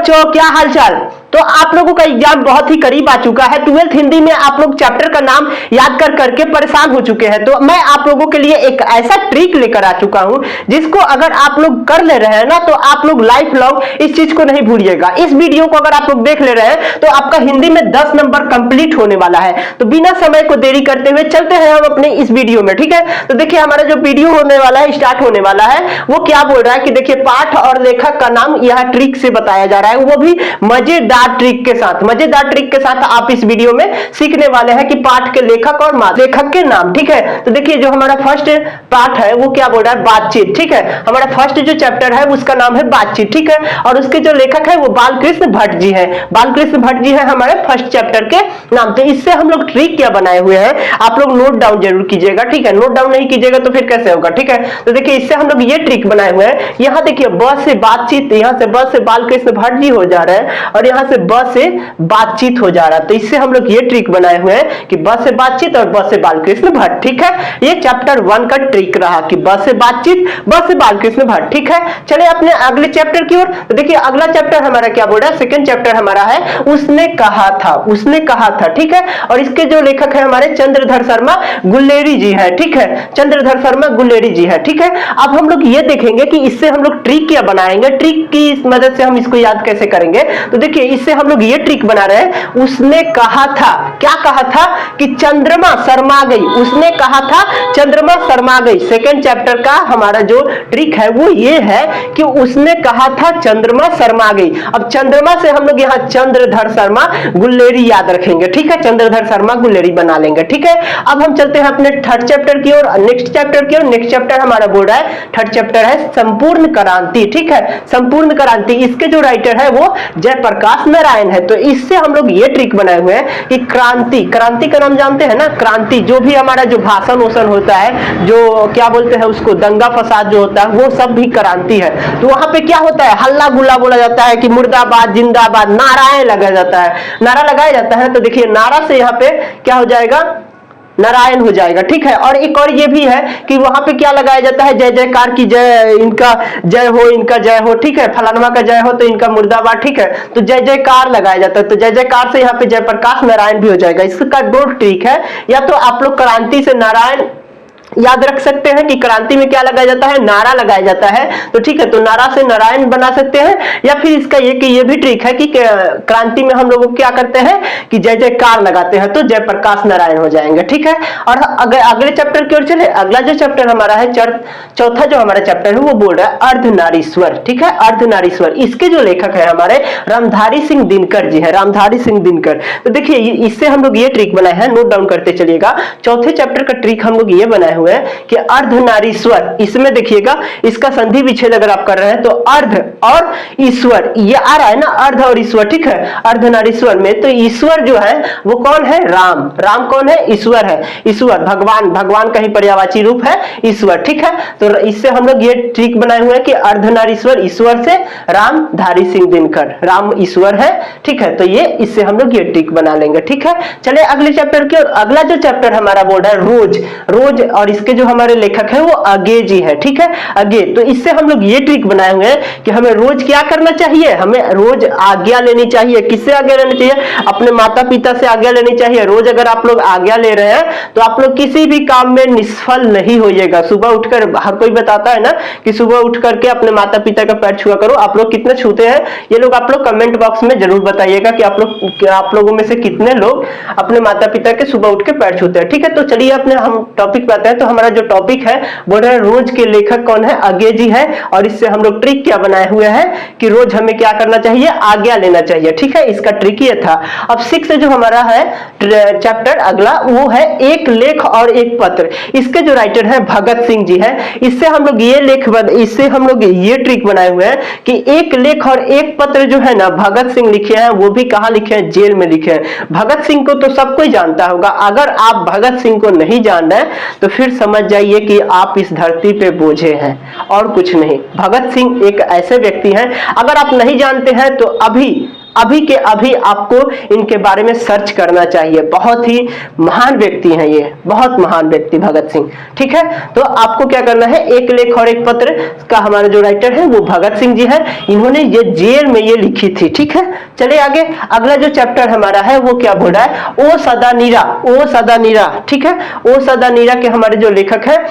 बच्चों, क्या हालचाल। तो आप लोगों का एग्जाम बहुत ही करीब आ चुका है। 12th हिंदी में आप लोग चैप्टर का नाम याद कर करके परेशान हो चुके हैं। तो मैं आप लोगों के लिए एक ऐसा ट्रिक लेकर आ चुका हूं जिसको अगर आप लोग कर ले रहे हैं ना, तो आप लोग लाइफ लॉन्ग इस चीज को नहीं भूलिएगा। इस वीडियो को अगर आप लोग देख ले रहे हैं तो आपका हिंदी में 10 नंबर कंप्लीट होने वाला है। तो बिना समय को देरी करते हुए चलते हैं हम अपने इस वीडियो में, ठीक है। तो देखिए हमारा जो वीडियो होने वाला है, स्टार्ट होने वाला है, वो क्या बोल रहा है कि देखिए पाठ और लेखक का नाम यह ट्रिक से बताया जा रहा है, वो भी मजेदार ट्रिक के साथ। मजेदार ट्रिक के साथ आप इस वीडियो में सीखने वाले हैं कि पाठ के लेखक और लेखक के नाम, ठीक है। तो देखिए जो हमारा फर्स्ट पाठ है वो क्या बोल रहा है, बातचीत, ठीक है। हमारा फर्स्ट जो चैप्टर है उसका नाम है बातचीत, ठीक है। और उसके जो लेखक है वो बालकृष्ण भट्ट जी है। बालकृष्ण भट्ट जी है हमारे फर्स्ट चैप्टर के नाम। तो इससे हम लोग ट्रिक क्या बनाए हुए हैं, आप लोग नोट डाउन जरूर कीजिएगा, ठीक है। नोट डाउन नहीं कीजिएगा तो फिर कैसे होगा, ठीक है। तो देखिए इससे हम लोग ये ट्रिक बनाए हुए हैं। यहाँ देखिए ब से बातचीत, यहाँ से ब से बालकृष्ण भट्ट जी हो जा रहे हैं और यहाँ से ब से बातचीत हो जा रहा है। तो इससे हम लोग ये ट्रिक बनाए हुए हैं कि ब से बातचीत और ब से बालकृष्ण भट्ट, ठीक है। ये चैप्टर 1 का ट्रिक रहा कि ब से बातचीत, ब से बालकृष्ण भट्ट, ठीक है। चले अपने अगले चैप्टर की ओर। तो देखिए अगला चैप्टर हमारा क्या बोल रहा है, सेकंड चैप्टर हमारा है उसने कहा था, उसने कहा था, ठीक है। और इसके जो लेखक है हमारे चंद्रधर शर्मा गुल्लेरी जी है, ठीक है। चंद्रधर शर्मा गुल्लेरी जी है, ठीक है। अब हम लोग ये देखेंगे कि इससे हम लोग ट्रिक क्या बनाएंगे, ट्रिक की मदद से हम इसको याद कैसे करेंगे। तो देखिए इससे हम लोग ये ट्रिक बना रहे हैं, उसने कहा था, क्या कहा था कि चंद्रमा शर्मा गई। उसने कहा था चंद्रमा शर्मा गई। सेकंड चैप्टर का हमारा जो ट्रिक है वो ये है कि उसने कहा था चंद्रमा शर्मा गई। अब चंद्रमा से हम लोग यहाँ चंद्रधर शर्मा गुल्लेरी याद रखेंगे, ठीक है। चंद्रधर शर्मा गुल्लेरी बना लेंगे, ठीक है। अब हम चलते हैं अपने थर्ड चैप्टर की ओर, नेक्स्ट चैप्टर की ओर। नेक्स्ट चैप्टर हमारा बोल रहा है, थर्ड चैप्टर है संपूर्ण क्रांति, ठीक है। संपूर्ण क्रांति, इसके जो राइटर है वो जयप्रकाश नारायण है। तो इससे हम लोग ये ट्रिक बनाए हुए हैं कि क्रांति, क्रांति का नाम जानते हैं ना, क्रांति जो भी हमारा जो भाषण वोषण होता है, जो क्या बोलते हैं उसको, दंगा फसाद जो होता है, वो सब भी क्रांति है। तो वहां पे क्या होता है, हल्ला गुल्ला बोला जाता है कि मुर्दाबाद जिंदाबाद, नाराएं लगाया जाता है, नारा लगाया जाता है। तो देखिए नारा से यहाँ पे क्या हो जाएगा, नारायण हो जाएगा, ठीक है। और एक और ये भी है कि वहां पे क्या लगाया जाता है, जय जयकार की जय, इनका जय हो, इनका जय हो, ठीक है। फलानमा का जय हो तो इनका मुर्दाबाद, ठीक है। तो जय जयकार लगाया जाता है। तो जय जयकार से यहाँ पे जयप्रकाश नारायण भी हो जाएगा। इसका दो ट्रिक है, या तो आप लोग क्रांति से नारायण याद रख सकते हैं कि क्रांति में क्या लगाया जाता है, नारा लगाया जाता है, तो ठीक है। तो नारा से नारायण बना सकते हैं, या फिर इसका ये भी ट्रिक है कि क्रांति में हम लोग क्या करते हैं कि जय जयकार लगाते हैं, तो जयप्रकाश नारायण हो जाएंगे, ठीक है। और अगर अगले चैप्टर की ओर चले, अगला जो चैप्टर हमारा है, चौथा जो हमारा चैप्टर है वो बोल रहा है अर्धनारीश्वर, ठीक है। अर्धनारीश्वर, इसके जो लेखक है हमारे रामधारी सिंह दिनकर जी है, रामधारी सिंह दिनकर। तो देखिए इससे हम लोग ये ट्रिक बनाए हैं, नोट डाउन करते चलिएगा। चौथे चैप्टर का ट्रिक हम लोग ये बनाए हुए हैं कि अर्धनारीश्वर, इसमें देखिएगा इसका संधि विच्छेद अगर आप कर रहे हैं तो अर्ध और ईश्वर ये आ रहा है ना, अर्ध और ईश्वर, ठीक है। अर्धनारीश्वर में तो ईश्वर जो है वो कौन है, राम। राम कौन है, ईश्वर है। ईश्वर भगवान, भगवान का ही पर्यायवाची रूप है ईश्वर, ठीक है। तो इससे हम लोग ये ट्रिक बनाए हुए हैं कि अर्धनारीश्वर, ईश्वर से रामधारी सिंह दिनकर, राम ईश्वर है, ठीक है। तो ये इससे हम लोग ये ट्रिक बना लेंगे, ठीक है। चले अगले चैप्टर की ओर। अगला जो चैप्टर हमारा बोर्ड है रोज, रोज, और इसके जो हमारे लेखक है वो अगे जी है, ठीक है, अगे। तो इससे हम लोग ये ट्रिक बनाए हुए हैं कि हमें रोज क्या करना चाहिए, हमें रोज आज्ञा लेनी चाहिए। किससे आज्ञा लेनी चाहिए, अपने माता पिता से आज्ञा लेनी चाहिए। रोज अगर आप लोग आज्ञा ले रहे हैं तो आप लोग किसी भी काम में निष्फल नहीं होइएगा। सुबह उठकर, हर कोई बताता है ना कि सुबह उठ करके अपने माता पिता का पैर छुआ करो। आप लोग कितने छूते हैं ये लोग आप लोग कमेंट बॉक्स में जरूर बताइएगा कि आप लोगों में से कितने लोग अपने माता पिता के सुबह उठ के पैर छूते हैं, ठीक है। तो चलिए अपने हम टॉपिक पे आते हैं। तो हमारा जो टॉपिक है बोल रहे हैं रोज के लेखक कौन है, अगे जी है। और इससे हम लोग ट्रिक क्या बनाए हुए हैं कि रोज हमें क्या करना चाहिए, आज्ञा लेना चाहिए, ठीक है। इसका ट्रिक ये था। अब 6 जो हमारा है चैप्टर अगला वो है एक लेख और एक पत्र। इसके जो राइटर है भगत सिंह जी है। इससे हम लोग ये ट्रिक बनाए हुए हैं कि एक लेख और एक पत्र जो है ना भगत सिंह लिखे हैं, वो भी कहां लिखे हैं, जेल में लिखे हैं। भगत सिंह को तो सब कोई जानता होगा, अगर आप भगत सिंह को नहीं जान रहे तो फिर समझ जाइए कि आप इस धरती पे बोझे हैं और कुछ नहीं। भगत सिंह एक ऐसे व्यक्ति हैं, अगर आप नहीं जानते हैं तो अभी अभी के अभी आपको इनके बारे में सर्च करना चाहिए। बहुत ही महान व्यक्ति हैं ये, बहुत महान व्यक्ति भगत सिंह। ठीक है, तो आपको क्या करना है, एक लेख और एक पत्र का हमारे जो राइटर है वो भगत सिंह जी है, इन्होंने ये जेल में ये लिखी थी। ठीक है, चलिए आगे। अगला जो चैप्टर हमारा है वो क्या बोल रहा है, ओ सदा नीरा, ओ सदा नीरा। ठीक है, ओ सदा नीरा के हमारे जो लेखक है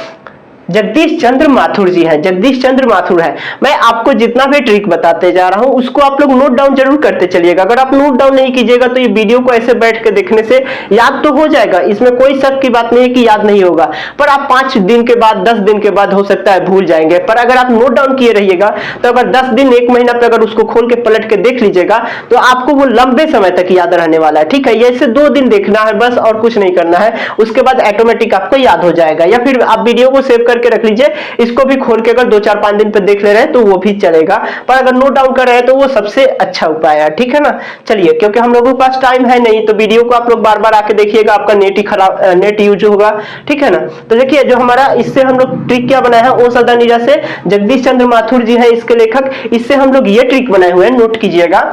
जगदीश चंद्र माथुर जी हैं, जगदीश चंद्र माथुर है। मैं आपको जितना भी ट्रिक बताते जा रहा हूं उसको आप लोग नोट डाउन जरूर करते चलिएगा। अगर आप नोट डाउन नहीं कीजिएगा तो ये वीडियो को ऐसे बैठ के देखने से याद तो हो जाएगा, इसमें कोई शक की बात नहीं है कि याद नहीं होगा, पर आप 5 दिन के बाद 10 दिन के बाद हो सकता है भूल जाएंगे। पर अगर आप नोट डाउन किए रहिएगा तो अगर 10 दिन 1 महीना पे अगर उसको खोल के पलट के देख लीजिएगा तो आपको वो लंबे समय तक याद रहने वाला है। ठीक है, ये ऐसे 2 दिन देखना है बस, और कुछ नहीं करना है, उसके बाद ऑटोमेटिक आपको याद हो जाएगा। या फिर आप वीडियो को सेव करके रख लीजिए, इसको भी खोल के अगर 2-4-5 दिन पे देख ले रहे हैं तो वो भी चलेगा, पर अगर नोट डाउन कर रहे हैं तो वो सबसे अच्छा उपाय है। ठीक है ना, चलिए, क्योंकि हम लोगों के पास टाइम है नहीं तो वीडियो को आप लोग बार बार आके देखिएगा, आपका नेट ही खराब, नेट यूज होगा। ठीक है ना, तो देखिए जो हमारा इससे हम लोग ट्रिक क्या बनाया है, ओ सदा नीरा से जगदीश चंद्र माथुर जी है इसके लेखक, इससे हम लोग ये ट्रिक बनाए हुए हैं, नोट कीजिएगा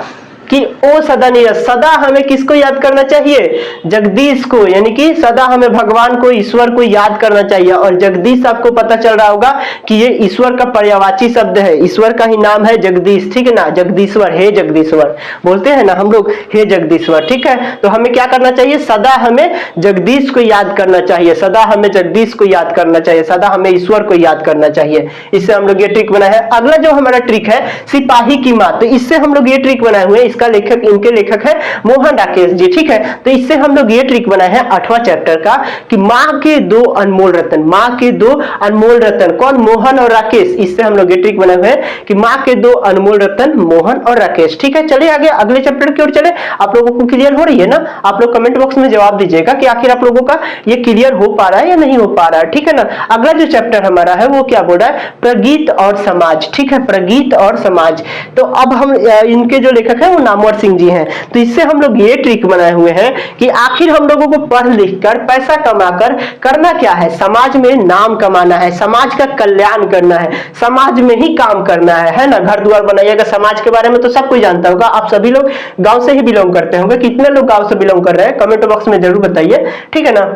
कि ओ सदा नीरज, सदा हमें किसको याद करना चाहिए, जगदीश को, यानी कि सदा हमें भगवान को, ईश्वर को याद करना चाहिए। और जगदीश आपको पता चल रहा होगा कि ये ईश्वर का पर्यायवाची शब्द है, ईश्वर का ही नाम है जगदीश। ठीक है ना, जगदीश्वर, हे जगदीश्वर बोलते हैं ना हम लोग, हे जगदीश्वर। ठीक है, तो हमें क्या करना चाहिए, सदा हमें जगदीश को याद करना चाहिए, सदा हमें जगदीश को याद करना चाहिए, सदा हमें ईश्वर को याद करना चाहिए। इससे हम लोग ये ट्रिक बनाए हैं। अगला जो हमारा ट्रिक है सिपाही की मां, तो इससे हम लोग ये ट्रिक बनाए हुए हैं, लेखक, इनके लेखक है मोहन राकेश जी। ठीक है, तो इससे हम लोग ये ट्रिक बनाए हैं 8वां चैप्टर का कि मां के 2 अनमोल रतन, मां के 2 अनमोल रतन, कौन, मोहन और राकेश। इससे हम लोग ये ट्रिक बनाए हुए हैं कि मां के 2 अनमोल रतन मोहन और राकेश। ठीक है, चलिए आगे अगले चैप्टर की ओर चले। आप लोगों को क्लियर हो रही है ना, आप लोग कमेंट बॉक्स में जवाब दीजिएगा कि आखिर आप लोगों का ये क्लियर हो पा रहा है या नहीं हो पा रहा है। ठीक है ना, अगला जो चैप्टर हमारा है वो क्या बोल रहा है, प्रगीत और समाज। ठीक है, प्रगीत और समाज। तो अब हम इनके जो लेखक है वो नामवर सिंह जी हैं, तो इससे हम लोग ये ट्रिक बनाए हुए हैं कि आखिर हम लोगों को पढ़ लिख कर पैसा कमाकर करना क्या है, समाज में नाम कमाना है, समाज का कल्याण करना है, समाज में ही काम करना है ना। घर द्वार बनाइएगा, समाज के बारे में तो सब कोई जानता होगा, आप सभी लोग गांव से ही बिलोंग करते होंगे, कितने लोग गांव से बिलोंग कर रहे हैं कमेंट बॉक्स में जरूर बताइए। ठीक है ना,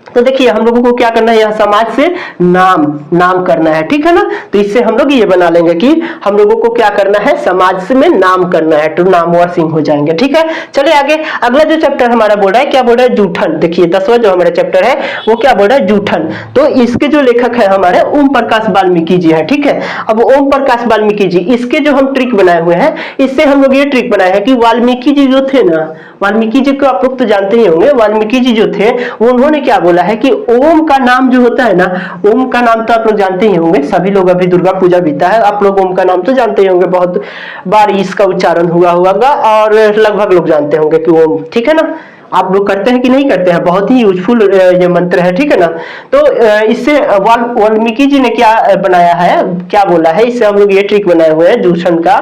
तो देखिए हम लोगों को क्या करना है, यह समाज से नाम करना है। ठीक है ना, तो इससे हम लोग ये बना लेंगे कि हम लोगों को क्या करना है, समाज से में नाम करना है, तो नामवर सिंह हो जाएंगे। ठीक है, चलिए आगे। अगला जो चैप्टर हमारा बोल रहा है, क्या बोल रहा है, जूठन। देखिए 10वां जो हमारा चैप्टर है वो क्या बोल रहा है, जूठन। तो इसके जो लेखक है हमारे ओम प्रकाश वाल्मीकि जी है। ठीक है, अब ओम प्रकाश वाल्मीकि जी, इसके जो हम ट्रिक बनाए हुए हैं, इससे हम लोग ये ट्रिक बनाए हैं कि वाल्मीकि जी जो थे ना, वाल्मीकि जी को आप लोग तो जानते ही होंगे, वाल्मीकि जी जो थे वो उन्होंने क्या बोला है कि ओम का नाम जो होता है ना, ओम का नाम तो आप लोग जानते ही होंगे, सभी लोग, अभी दुर्गा पूजा बीता है, आप लोग ओम का नाम तो जानते ही होंगे, बहुत बार इसका उच्चारण हुआ होगा और लगभग लोग जानते होंगे कि ओम। ठीक है ना, आप लोग करते हैं कि नहीं करते हैं, बहुत ही यूजफुल ये मंत्र है। ठीक है ना, तो इससे वाल्मीकि जी ने क्या बनाया है, क्या बोला है, इससे हम लोग ये ट्रिक बनाए हुए हैं जूठन का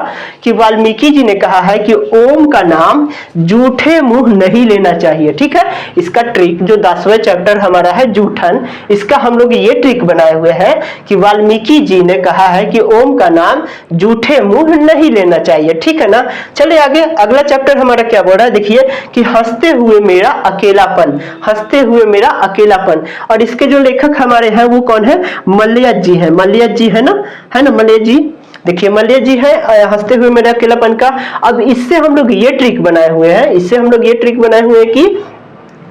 कि वाल्मीकि जी ने कहा है कि ओम का नाम जूठे मुंह नहीं लेना चाहिए। ठीक है, इसका ट्रिक जो 10वां चैप्टर हमारा है जूठन, इसका हम लोग ये ट्रिक बनाए हुए हैं कि वाल्मीकि जी ने कहा है कि ओम का नाम जूठे मुंह नहीं लेना चाहिए। ठीक है ना, चलिए आगे। अगला चैप्टर हमारा क्या बोल रहा है, देखिए कि हंसते हुए मेरा अकेलापन, हंसते हुए मेरा अकेलापन। और इसके जो लेखक हमारे हैं वो कौन है, मल्लिया जी है, मल्लिया जी है ना, मल्लिया जी। देखिए मल्लिया जी है हंसते हुए मेरा अकेलापन का। अब इससे हम लोग ये ट्रिक बनाए हुए हैं, इससे हम लोग ये ट्रिक बनाए हुए हैं कि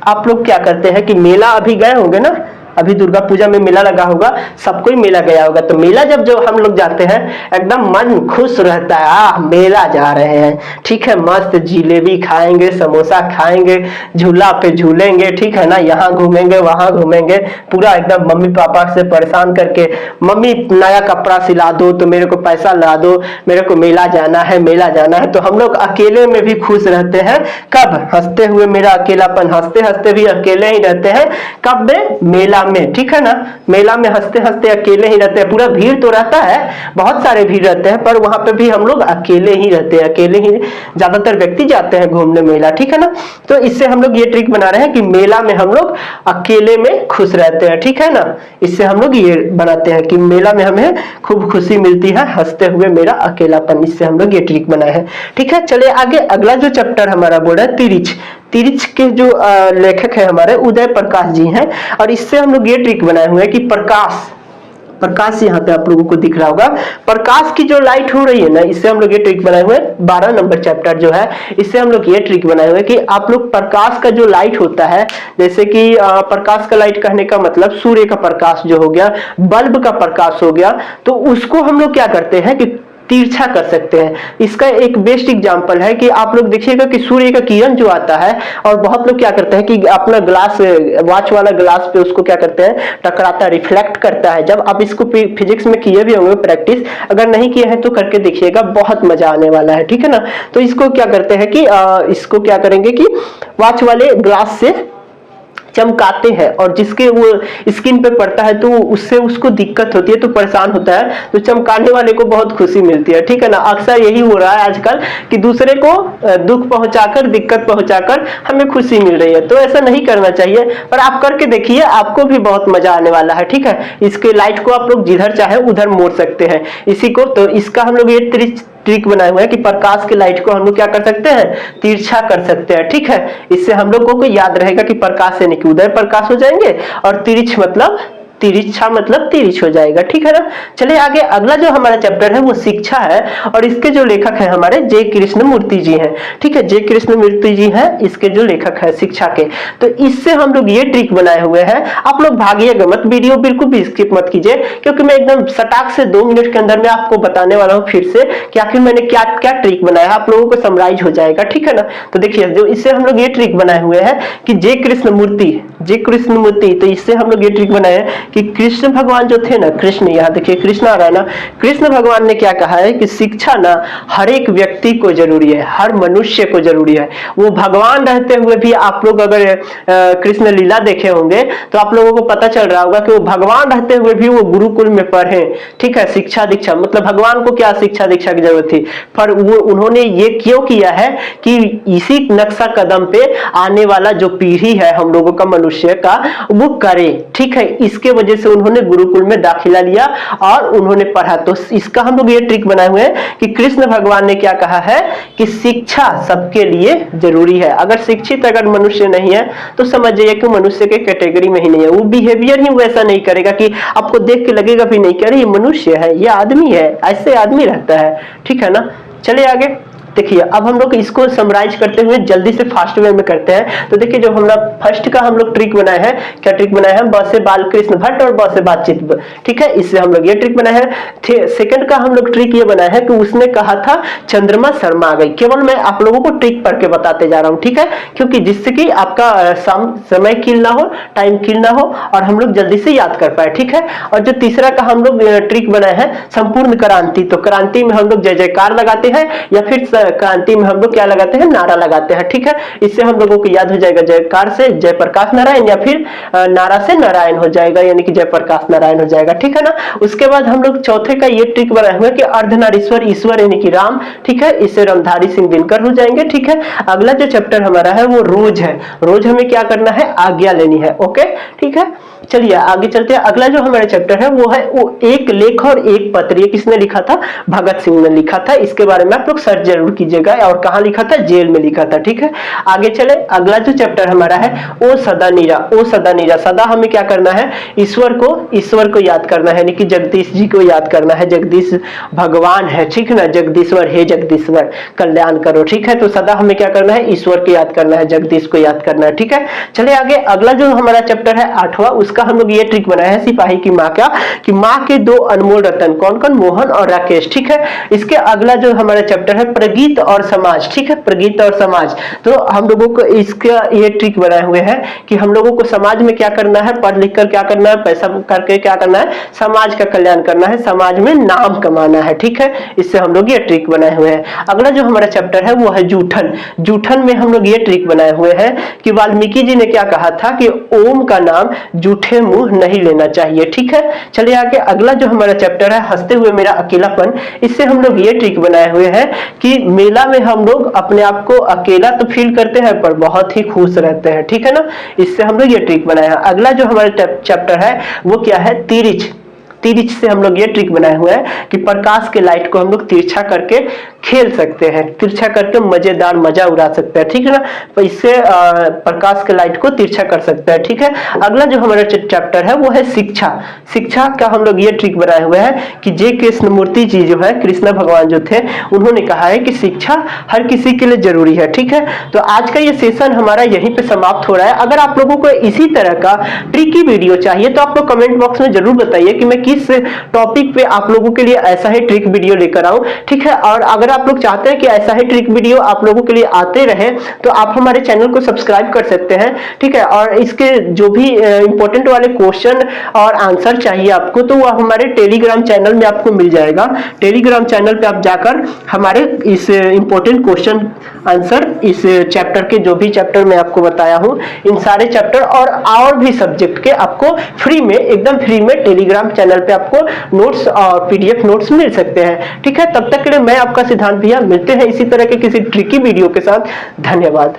आप लोग क्या करते हैं कि मेला अभी गए होंगे ना, अभी दुर्गा पूजा में मेला लगा होगा, सबको ही मेला गया होगा, तो मेला जब जो हम लोग जाते हैं एकदम मन खुश रहता है, मेला जा रहे हैं। ठीक है, मस्त जिलेबी खाएंगे, समोसा खाएंगे, झूला पे झूलेंगे। ठीक है ना, यहाँ घूमेंगे वहां घूमेंगे, पूरा एकदम मम्मी पापा से परेशान करके, मम्मी नया कपड़ा सिला दो तो मेरे को पैसा ला दो, मेरे को मेला जाना है, मेला जाना है। तो हम लोग अकेले में भी खुश रहते हैं, कब, हंसते हुए मेरा अकेलापन, हंसते हंसते भी अकेले ही रहते हैं, कब में, मेला मेला में, ठीक है ना, मेला में हंसते हंसते अकेले ही रहते हैं। पूरा भीड़ तो रहता है, बहुत सारे भीड़ रहते हैं, पर वहां पे भी हम लोग अकेले ही रहते हैं, अकेले ही ज्यादातर व्यक्ति जाते हैं घूमने मेला, ठीक है ना। तो इससे हम लोग ये ट्रिक बना रहे हैं कि मेला में हम लोग अकेले में खुश रहते हैं, ठीक है ना। इससे हम लोग ये बनाते हैं कि मेला में हमें खूब खुशी मिलती है, हंसते हुए मेरा अकेलापन। इससे हम लोग ये ट्रिक बनाए हैं, ठीक है। चलिए आगे, अगला जो चैप्टर हमारा बोल रहा है तिरिच। तिरिच के जो लेखक है हमारे उदय प्रकाश जी हैं, और इससे हम लोग ये ट्रिक बनाए हुए हैं कि प्रकाश यहाँ पे आप लोगों को दिख रहा होगा, प्रकाश की जो लाइट हो रही है ना, इससे हम लोग ये ट्रिक बनाए हुए हैं। 12 नंबर चैप्टर जो है, इससे हम लोग ये ट्रिक बनाए हुए हैं कि आप लोग प्रकाश का जो लाइट होता है, जैसे कि प्रकाश का लाइट कहने का मतलब सूर्य का प्रकाश जो हो गया, बल्ब का प्रकाश हो गया, तो उसको हम लोग क्या करते हैं कि तिरछा कर सकते हैं। इसका एक बेस्ट एग्जांपल है कि आप लोग देखिएगा कि सूर्य का किरण जो आता है, और बहुत लोग क्या करते हैं कि अपना ग्लास, वॉच वाला ग्लास पे उसको क्या करते हैं, टकराता है, रिफ्लेक्ट करता है। जब आप इसको फिजिक्स में किए भी होंगे प्रैक्टिस, अगर नहीं किए हैं तो करके देखिएगा, बहुत मजा आने वाला है, ठीक है ना। तो इसको क्या करते हैं कि इसको क्या करेंगे कि वॉच वाले ग्लास से चमकाते हैं, और जिसके वो स्किन पे पड़ता है तो उससे उसको दिक्कत होती है, तो परेशान होता है, तो चमकाने वाले को बहुत खुशी मिलती है, ठीक है ना। अक्सर यही हो रहा है आजकल कि दूसरे को दुख पहुंचाकर, दिक्कत पहुंचाकर हमें खुशी मिल रही है, तो ऐसा नहीं करना चाहिए। पर आप करके देखिए, आपको भी बहुत मजा आने वाला है, ठीक है। इसके लाइट को आप लोग जिधर चाहे उधर मोड़ सकते हैं इसी को। तो इसका हम लोग ये ट्रिक बनाए हुए हैं कि प्रकाश की लाइट को हम लोग क्या कर सकते हैं, तिरछा कर सकते हैं, ठीक है। इससे हम लोगों को याद रहेगा कि प्रकाश यानी कि उदय प्रकाश हो जाएंगे, और तिरछ मतलब तिरछा मतलब तिरछ हो जाएगा, ठीक है ना। चलिए आगे, अगला जो हमारा चैप्टर है वो शिक्षा है, और इसके जो लेखक है हमारे जे कृष्ण मूर्ति जी हैं, ठीक है। जे कृष्ण मूर्ति जी हैं इसके जो लेखक है शिक्षा के। तो इससे हम लोग ये ट्रिक बनाए हुए हैं, आप लोग भागिएगा मत, वीडियो बिल्कुल भी स्किप मत कीजिए, क्योंकि मैं एकदम सटाक से 2 मिनट के अंदर में आपको बताने वाला हूँ फिर से कि आखिर मैंने क्या क्या ट्रिक बनाया है, आप लोगों को समराइज हो जाएगा, ठीक है ना। तो देखिए, जो इससे हम लोग ये ट्रिक बनाए हुए हैं कि जे कृष्ण मूर्ति, तो इससे हम लोग ये ट्रिक बनाए हैं कि कृष्ण भगवान जो थे ना, कृष्ण, यहाँ देखिए कृष्ण आ रहा है ना, कृष्ण भगवान ने क्या कहा है कि शिक्षा ना हर एक व्यक्ति को जरूरी है, हर मनुष्य को जरूरी है। वो भगवान रहते हुए भी, आप लोग अगर कृष्ण लीला देखे होंगे तो आप लोगों को पता चल रहा होगा कि वो भगवान रहते हुए भी वो गुरुकुल में पढ़े, ठीक है। शिक्षा दीक्षा मतलब भगवान को क्या शिक्षा दीक्षा की जरूरत थी, पर वो उन्होंने ये क्यों किया है कि इसी नक्शा कदम पे आने वाला जो पीढ़ी है हम लोगों का, मनुष्य का, वो करे, ठीक है। इसके वजह से उन्होंने गुरुकुल में दाखिला लिया और उन्होंने पढ़ा। तो इसका हम लोग ये ट्रिक बनाए हुए हैं कि कृष्ण भगवान ने क्या कहा है कि शिक्षा सबके लिए जरूरी है। अगर शिक्षित अगर मनुष्य नहीं है तो समझ जाइए कि मनुष्य के कैटेगरी में ही नहीं है, वो बिहेवियर ही वैसा नहीं करेगा कि आपको देख के लगेगा भी नहीं कि अरे ये मनुष्य है, ये आदमी है, ऐसे आदमी रहता है, ठीक है ना। चलिए आगे देखिए, अब हम लोग इसको समराइज करते हुए जल्दी से फास्ट वे में करते हैं। तो देखिए, जो हमारा फर्स्ट का हम लोग ट्रिक बनाए हैं, क्या ट्रिक बनाया है, ब से बालकृष्ण भट्ट और ब से बातचीत, ठीक है। इससे हम लोग ये ट्रिक बनाया है। सेकंड का हम लोग ट्रिक ये बनाया है कि उसने कहा था चंद्रमा शर्मा गई। केवल मैं आप लोगों को ट्रिक पढ़ के बताते जा रहा हूँ, ठीक है, क्योंकि जिससे कि आपका समय किल ना हो, टाइम किल ना हो, और हम लोग जल्दी से याद कर पाए, ठीक है। और जो तीसरा का हम लोग ट्रिक बनाए हैं संपूर्ण क्रांति, तो क्रांति में हम लोग जय जयकार लगाते हैं, या फिर क्रांति में हम लोग क्या लगाते हैं, नारा लगाते हैं, ठीक है। इससे हम लोगों को याद हो जाएगा जयकार से जयप्रकाश नारायण, या फिर नारा से नारायण हो जाएगा, यानी कि जयप्रकाश नारायण हो जाएगा, ठीक है ना। उसके बाद हम लोग चौथे का ये ट्रिक बनाए हुए कि अर्धनारीश्वर ईश्वर यानी कि राम, ठीक है। इससे रामधारी सिंह दिनकर हो जाएंगे, ठीक है। अगला जो चैप्टर हमारा है वो रोज है। रोज हमें क्या करना है, आज्ञा लेनी है, ओके, ठीक है। चलिए आगे चलते हैं। अगला जो हमारा चैप्टर है वो है वो एक लेख और एक पत्र। ये किसने लिखा था, भगत सिंह ने लिखा था। इसके बारे में आप लोग सर्च जरूर कीजिएगा, और कहाँ लिखा था, जेल में लिखा था, ठीक है। आगे चले, अगला जो चैप्टर हमारा है ओ सदा नीरा। ओ सदा नीरा, सदा हमें क्या करना है, ईश्वर को याद करना है, यानी कि जगदीश जी को याद करना है। जगदीश भगवान है, ठीक है ना, जगदीश्वर, हे जगदीश्वर कल्याण करो, ठीक है। तो सदा हमें क्या करना है, ईश्वर को याद करना है, जगदीश को याद करना है, ठीक है। चले आगे, अगला जो हमारा चैप्टर है 8वां, उसका हम लोग ये ट्रिक बनाया है सिपाही की माँ का, कि माँ के 2 अनमोल रतन, कौन कौन, मोहन और राकेश, ठीक है। इसके अगला जो हमारा चैप्टर है प्रगीत प्रगीत और समाज, ठीक है, प्रगीत और समाज। तो हम लोगों को इसका ये ट्रिक बनाए हुए हैं कि हम लोगों को समाज में क्या करना है, पढ़ लिख कर क्या करना है, पैसा करके क्या करना है, समाज का कल्याण करना है, समाज में नाम कमाना है, ठीक है। इससे हम लोग ये ट्रिक बनाए हुए हैं। अगला जो हमारा चैप्टर है वो है जूठन। जूठन में हम लोग ये ट्रिक बनाए हुए हैं कि वाल्मीकि जी ने क्या कहा था कि ओम का नाम जूठे मुंह नहीं लेना चाहिए, ठीक है। चलिए आगे, अगला जो हमारा चैप्टर है हंसते हुए मेरा अकेलापन। इससे हम लोग ये ट्रिक बनाए हुए हैं कि मेला में हम लोग अपने आप को अकेला तो फील करते हैं पर बहुत ही खुश रहते हैं, ठीक है ना। इससे हम लोग ये ट्रिक बनाए हैं। अगला जो हमारा चैप्टर है वो क्या है, तिरछ। तिरछ से हम लोग ये ट्रिक बनाए हुए हैं कि प्रकाश के लाइट को हम लोग तिरछा करके खेल सकते हैं, तिरछा करके मजेदार मजा उड़ा सकते हैं, ठीक है ना। तो इससे प्रकाश के लाइट को तिरछा कर सकते हैं, ठीक है। अगला जो हमारा चैप्टर है वो है शिक्षा। शिक्षा का हम लोग ये ट्रिक बनाए हुए हैं कि जे कृष्णमूर्ति जी जो है, कृष्ण भगवान जो थे, उन्होंने कहा है कि शिक्षा हर किसी के लिए जरूरी है, ठीक है। तो आज का ये सेशन हमारा यहीं पे समाप्त हो रहा है। अगर आप लोगों को इसी तरह का ट्रिकी वीडियो चाहिए तो आप लोग कमेंट बॉक्स में जरूर बताइए कि मैं किस टॉपिक पे आप लोगों के लिए ऐसा ही ट्रिक वीडियो लेकर आऊं, ठीक है। और अगर आप लोग चाहते हैं कि ऐसा ही ट्रिक वीडियो आप लोगों के लिए आते रहे तो आप हमारे चैनल को सब्सक्राइब कर सकते हैं, ठीक है। और इसके जो भी इंपॉर्टेंट वाले क्वेश्चन और आंसर चाहिए आपको तो वो हमारे टेलीग्राम चैनल में आपको मिल जाएगा। टेलीग्राम चैनल पे आप जाकर हमारे इस इंपॉर्टेंट क्वेश्चन आंसर, इस चैप्टर के जो भी चैप्टर मैं आपको बताया हूं, इन सारे चैप्टर और भी सब्जेक्ट के आपको फ्री में, एकदम फ्री में टेलीग्राम चैनल पे आपको नोट्स और पीडीएफ नोट्स मिल सकते हैं, ठीक है। तब तक के लिए मैं आपका सिद्धांत भैया, मिलते हैं इसी तरह के किसी ट्रिकी वीडियो के साथ। धन्यवाद।